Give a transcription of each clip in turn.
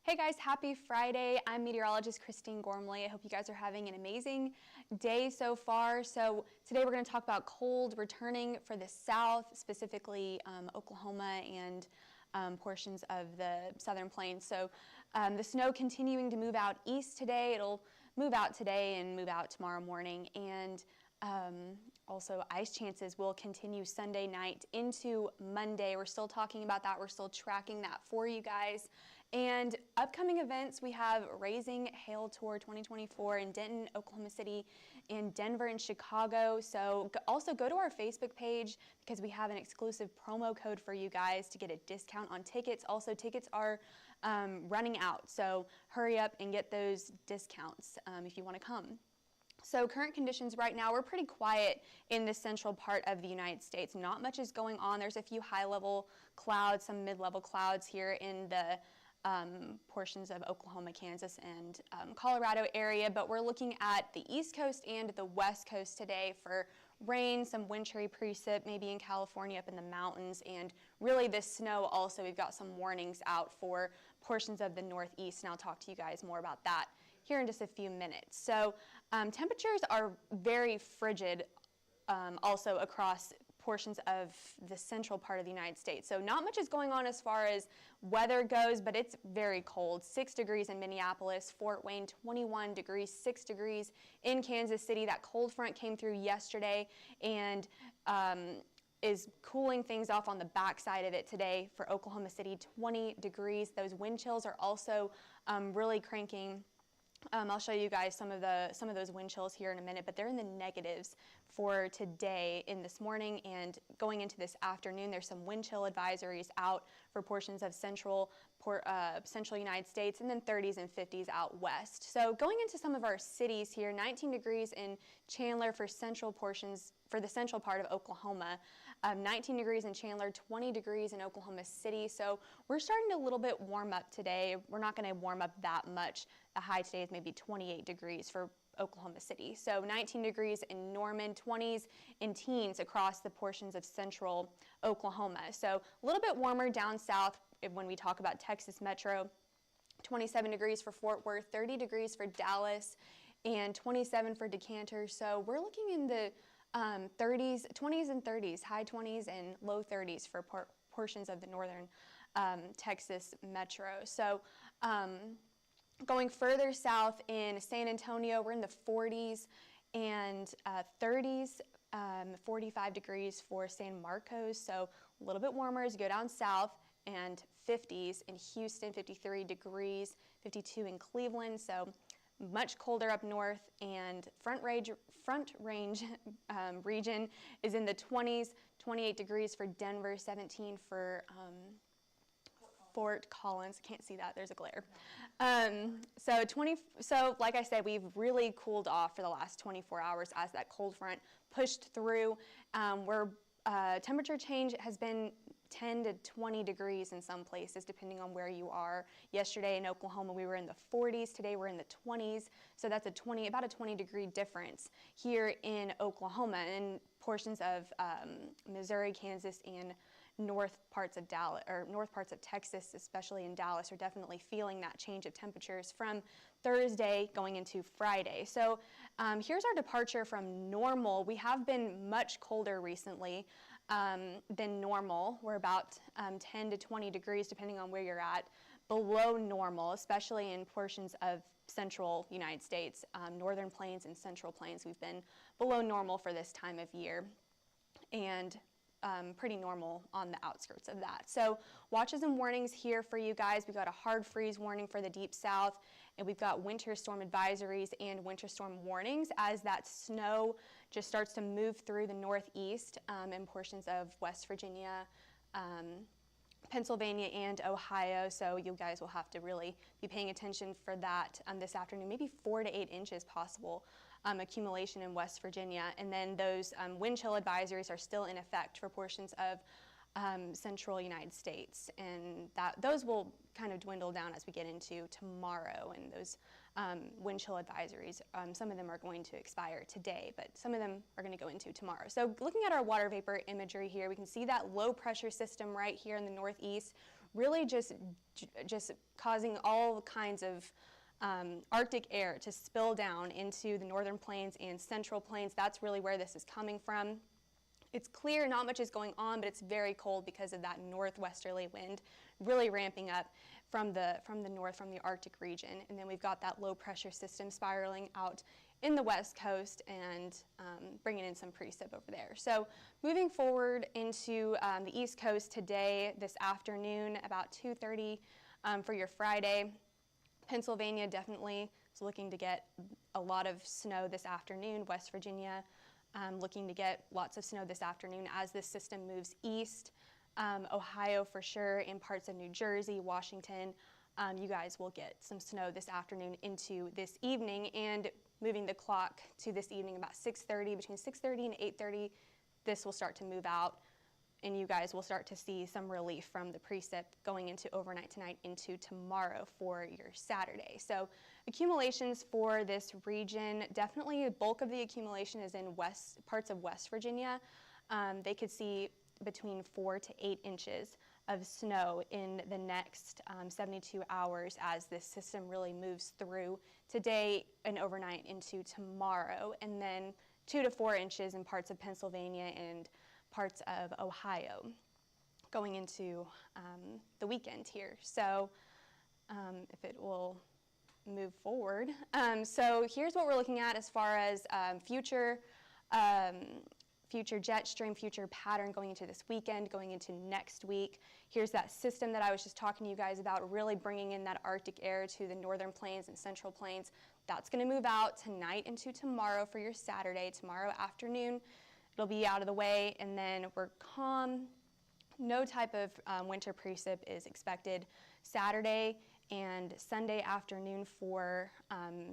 Hey guys, happy Friday. I'm meteorologist Christine Gormley. I hope you guys are having an amazing day so far. So today we're going to talk about cold returning for the south, specifically Oklahoma and portions of the southern plains. So the snow continuing to move out east today. It'll move out today and move out tomorrow morning. And also ice chances will continue Sunday night into Monday. We're still talking about that. We're still tracking that for you guys. And upcoming events, we have Raising Hail Tour 2024 in Denton, Oklahoma City, and Denver and Chicago. So also go to our Facebook page because we have an exclusive promo code for you guys to get a discount on tickets. Also, tickets are running out, so hurry up and get those discounts if you want to come. So current conditions right now, we're pretty quiet in the central part of the United States. Not much is going on. There's a few high-level clouds, some mid-level clouds here in the portions of Oklahoma, Kansas, and Colorado area, but we're looking at the East Coast and the West Coast today for rain, some wintry precip, maybe in California up in the mountains, and really this snow also. We've got some warnings out for portions of the Northeast, and I'll talk to you guys more about that here in just a few minutes. So temperatures are very frigid also across portions of the central part of the United States. So not much is going on as far as weather goes, but it's very cold. 6 degrees in Minneapolis, Fort Wayne 21 degrees, 6 degrees in Kansas City. That cold front came through yesterday and is cooling things off on the backside of it today. For Oklahoma City, 20 degrees. Those wind chills are also really cranking. I'll show you guys some of those wind chills here in a minute, but they're in the negatives for today in this morning and going into this afternoon. There's some wind chill advisories out for portions of central United States, and then 30s and 50s out west. So going into some of our cities here, 19 degrees in Chandler for the central part of Oklahoma, 19 degrees in Chandler, 20 degrees in Oklahoma City. So we're starting to a little bit warm up today. We're not going to warm up that much. The high today is maybe 28 degrees for Oklahoma City. So 19 degrees in Norman, 20s in teens across the portions of central Oklahoma. So a little bit warmer down south when we talk about Texas Metro. 27 degrees for Fort Worth, 30 degrees for Dallas, and 27 for Decatur. So we're looking in the 30s, 20s and 30s, high 20s and low 30s for portions of the northern Texas Metro. So going further south in San Antonio, we're in the 40s and 30s, 45 degrees for San Marcos, so a little bit warmer as you go down south, and 50s in Houston, 53 degrees, 52 in Cleveland, so much colder up north, and Front Range region is in the 20s, 28 degrees for Denver, 17 for Fort Collins. I can't see that, there's a glare. So like I said, we've really cooled off for the last 24 hours as that cold front pushed through. Temperature change has been 10 to 20 degrees in some places, depending on where you are. Yesterday in Oklahoma, we were in the 40s. Today, we're in the 20s. So that's about a 20-degree difference here in Oklahoma. And portions of Missouri, Kansas, and north parts of Texas, especially in Dallas, are definitely feeling that change of temperatures from Thursday going into Friday. So here's our departure from normal. We have been much colder recently than normal. We're about 10 to 20 degrees, depending on where you're at, below normal, especially in portions of central United States, northern plains and central plains. We've been below normal for this time of year, and pretty normal on the outskirts of that. So watches and warnings here for you guys. We've got a hard freeze warning for the deep south, and we've got winter storm advisories and winter storm warnings as that snow just starts to move through the northeast and portions of West Virginia, Pennsylvania, and Ohio. So you guys will have to really be paying attention for that this afternoon, maybe 4 to 8 inches possible accumulation in West Virginia. And then those wind chill advisories are still in effect for portions of central United States, and those will kind of dwindle down as we get into tomorrow, and those wind chill advisories, some of them are going to expire today, but some of them are going to go into tomorrow. So looking at our water vapor imagery here, we can see that low pressure system right here in the northeast really just causing all kinds of Arctic air to spill down into the northern plains and central plains. That's really where this is coming from. It's clear, not much is going on, but it's very cold because of that northwesterly wind really ramping up from the north, from the Arctic region. And then we've got that low pressure system spiraling out in the west coast and bringing in some precip over there. So moving forward into the east coast today, this afternoon, about 2:30 for your Friday. Pennsylvania definitely is looking to get a lot of snow this afternoon. West Virginia looking to get lots of snow this afternoon as this system moves east. Ohio for sure, and parts of New Jersey, Washington, you guys will get some snow this afternoon into this evening, and moving the clock to this evening about 6:30, between 6:30 and 8:30, this will start to move out, and you guys will start to see some relief from the precip going into overnight tonight into tomorrow for your Saturday. So accumulations for this region, definitely the bulk of the accumulation is in parts of West Virginia. They could see between 4 to 8 inches of snow in the next 72 hours as this system really moves through today and overnight into tomorrow, and then 2 to 4 inches in parts of Pennsylvania and parts of Ohio going into the weekend here. So if it will move forward. So here's what we're looking at as far as future jet stream, future pattern going into this weekend, going into next week. Here's that system that I was just talking to you guys about, really bringing in that Arctic air to the northern plains and central plains. That's going to move out tonight into tomorrow for your Saturday. Tomorrow afternoon, it'll be out of the way, and then we're calm. No type of winter precip is expected Saturday and Sunday afternoon for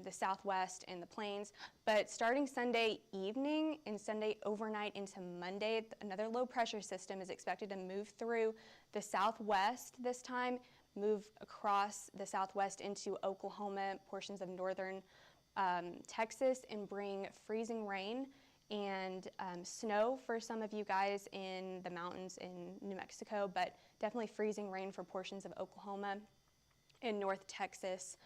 the southwest and the plains. But starting Sunday evening and Sunday overnight into Monday, another low pressure system is expected to move through the southwest this time, move across the southwest into Oklahoma, portions of northern Texas, and bring freezing rain and snow for some of you guys in the mountains in New Mexico, but definitely freezing rain for portions of Oklahoma and North Texas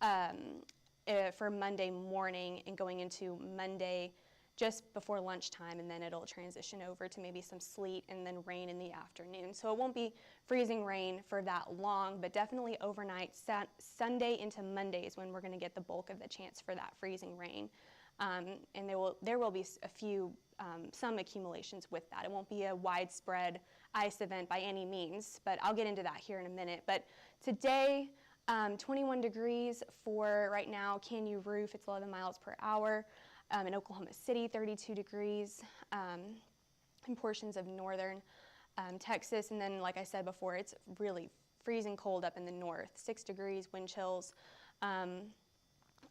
for Monday morning and going into Monday just before lunchtime, and then it'll transition over to maybe some sleet and then rain in the afternoon. So it won't be freezing rain for that long, but definitely overnight, Sunday into Monday is when we're going to get the bulk of the chance for that freezing rain. And there will be a few, some accumulations with that. It won't be a widespread ice event by any means, but I'll get into that here in a minute. But today, 21 degrees for right now, Canyon Roof, it's 11 miles per hour. In Oklahoma City, 32 degrees in portions of northern Texas. And then, like I said before, it's really freezing cold up in the north, 6 degrees, wind chills.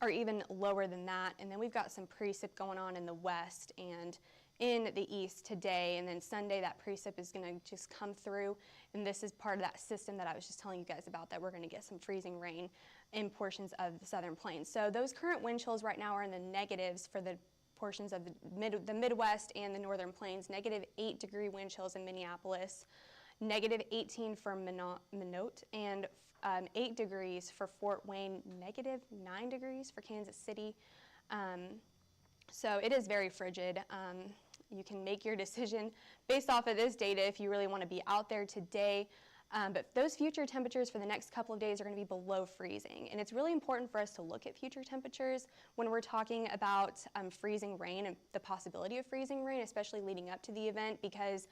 Or even lower than that. And then we've got some precip going on in the west and in the east today. And then Sunday, that precip is going to just come through. And this is part of that system that I was just telling you guys about, that we're going to get some freezing rain in portions of the southern plains. So those current wind chills right now are in the negatives for the portions of the Midwest and the northern plains. -8 degree wind chills in Minneapolis, -18 for Minot, and 8 degrees for Fort Wayne, -9 degrees for Kansas City. So it is very frigid. You can make your decision based off of this data if you really want to be out there today. But those future temperatures for the next couple of days are going to be below freezing. And it's really important for us to look at future temperatures when we're talking about freezing rain and the possibility of freezing rain, especially leading up to the event, because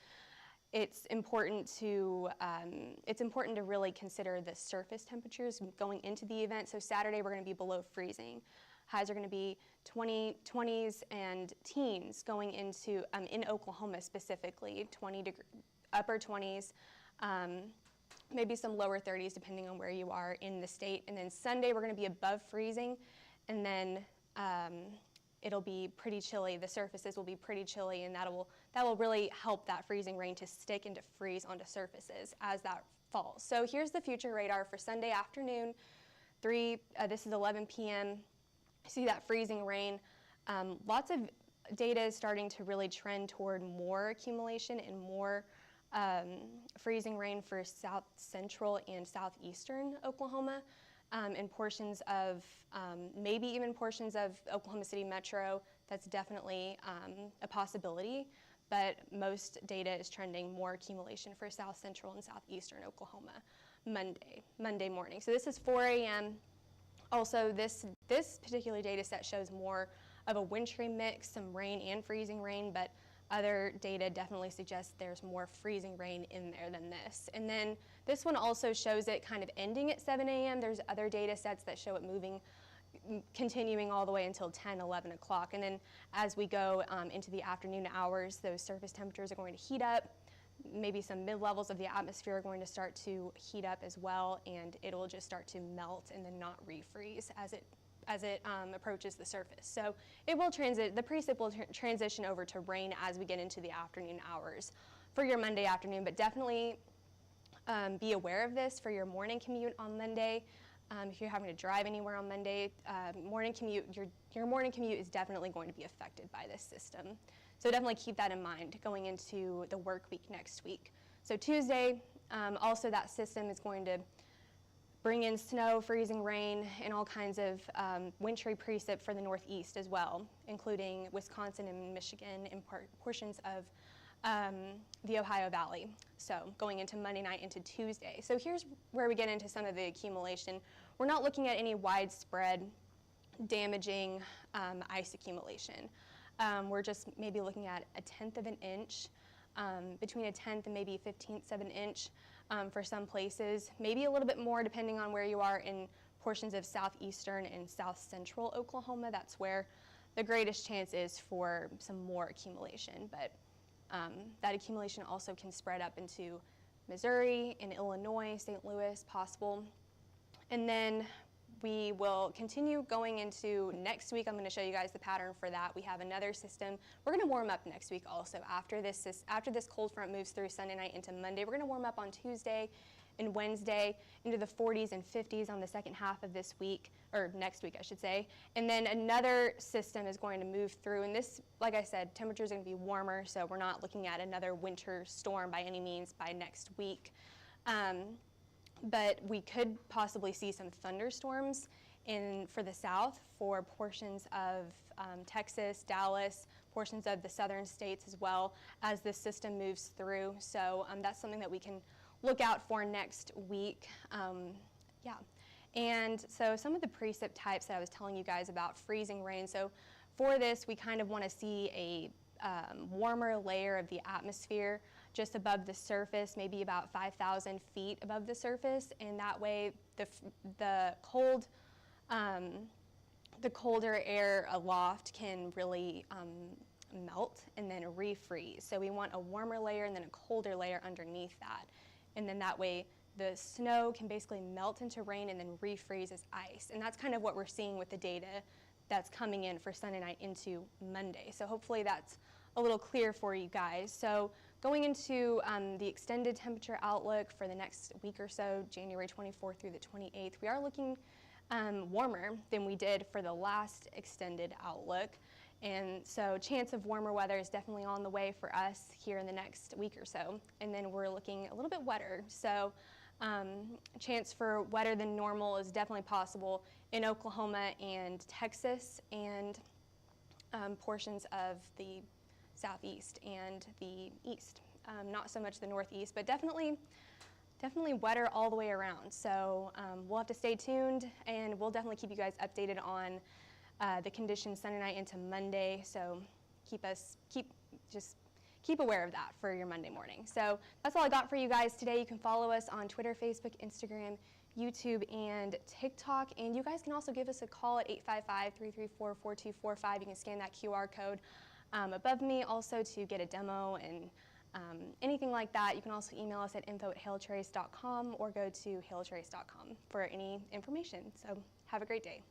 it's important to really consider the surface temperatures going into the event. So Saturday we're going to be below freezing. Highs are going to be 20s and teens going into, in Oklahoma specifically, upper 20s, maybe some lower 30s depending on where you are in the state. And then Sunday we're going to be above freezing, and then it'll be pretty chilly. The surfaces will be pretty chilly, and that will really help that freezing rain to stick and to freeze onto surfaces as that falls. So here's the future radar for Sunday afternoon. This is 11 p.m. See that freezing rain. Lots of data is starting to really trend toward more accumulation and more freezing rain for south central and southeastern Oklahoma, and portions of, maybe even portions of Oklahoma City Metro. That's definitely a possibility, but most data is trending more accumulation for south central and southeastern Oklahoma Monday morning. So this is 4 a.m. Also, this particular data set shows more of a wintry mix, some rain and freezing rain, but other data definitely suggests there's more freezing rain in there than this. And then this one also shows it kind of ending at 7 a.m. There's other data sets that show it continuing all the way until 10, 11 o'clock. And then as we go into the afternoon hours, those surface temperatures are going to heat up. Maybe some mid-levels of the atmosphere are going to start to heat up as well, and it'll just start to melt and then not refreeze as it approaches the surface. So it will the precip will transition over to rain as we get into the afternoon hours for your Monday afternoon, but definitely be aware of this for your morning commute on Monday. If you're having to drive anywhere on Monday, your morning commute is definitely going to be affected by this system. So definitely keep that in mind going into the work week next week. So Tuesday, also that system is going to bring in snow, freezing rain, and all kinds of wintry precip for the northeast as well, including Wisconsin and Michigan and portions of the Ohio Valley. So going into Monday night into Tuesday. So here's where we get into some of the accumulation. We're not looking at any widespread damaging ice accumulation. We're just maybe looking at 1/10 of an inch, between 1/10 and maybe 1/15 of an inch for some places, maybe a little bit more depending on where you are in portions of southeastern and south central Oklahoma. That's where the greatest chance is for some more accumulation, but that accumulation also can spread up into Missouri and Illinois, St. Louis, possible. And then we will continue going into next week. I'm going to show you guys the pattern for that. We have another system. We're going to warm up next week also. After this cold front moves through Sunday night into Monday, we're going to warm up on Tuesday and Wednesday into the 40s and 50s on the second half of this week, or next week I should say. And then another system is going to move through, and this, like I said, temperatures are going to be warmer, so we're not looking at another winter storm by any means by next week. But we could possibly see some thunderstorms for the south for portions of Texas, Dallas, portions of the southern states as well as this system moves through. So that's something that we can look out for next week. And so some of the precip types that I was telling you guys about, freezing rain. So for this, we kind of want to see a warmer layer of the atmosphere just above the surface, maybe about 5,000 feet above the surface, and that way the colder air aloft can really melt and then refreeze. So we want a warmer layer and then a colder layer underneath that, and then that way the snow can basically melt into rain and then refreeze as ice. And that's kind of what we're seeing with the data that's coming in for Sunday night into Monday. So hopefully that's a little clear for you guys. So going into the extended temperature outlook for the next week or so, January 24th through the 28th, we are looking warmer than we did for the last extended outlook. And so chance of warmer weather is definitely on the way for us here in the next week or so. And then we're looking a little bit wetter. So chance for wetter than normal is definitely possible in Oklahoma and Texas and portions of the southeast and the east. Not so much the northeast, but definitely wetter all the way around. So we'll have to stay tuned, and we'll definitely keep you guys updated on the conditions Sunday night into Monday. So keep aware of that for your Monday morning. So that's all I got for you guys today. You can follow us on Twitter, Facebook, Instagram. YouTube, and TikTok. And you guys can also give us a call at 855-334-4245. You can scan that QR code above me also to get a demo and anything like that. You can also email us at info@halotrace.com or go to halotrace.com for any information. So have a great day.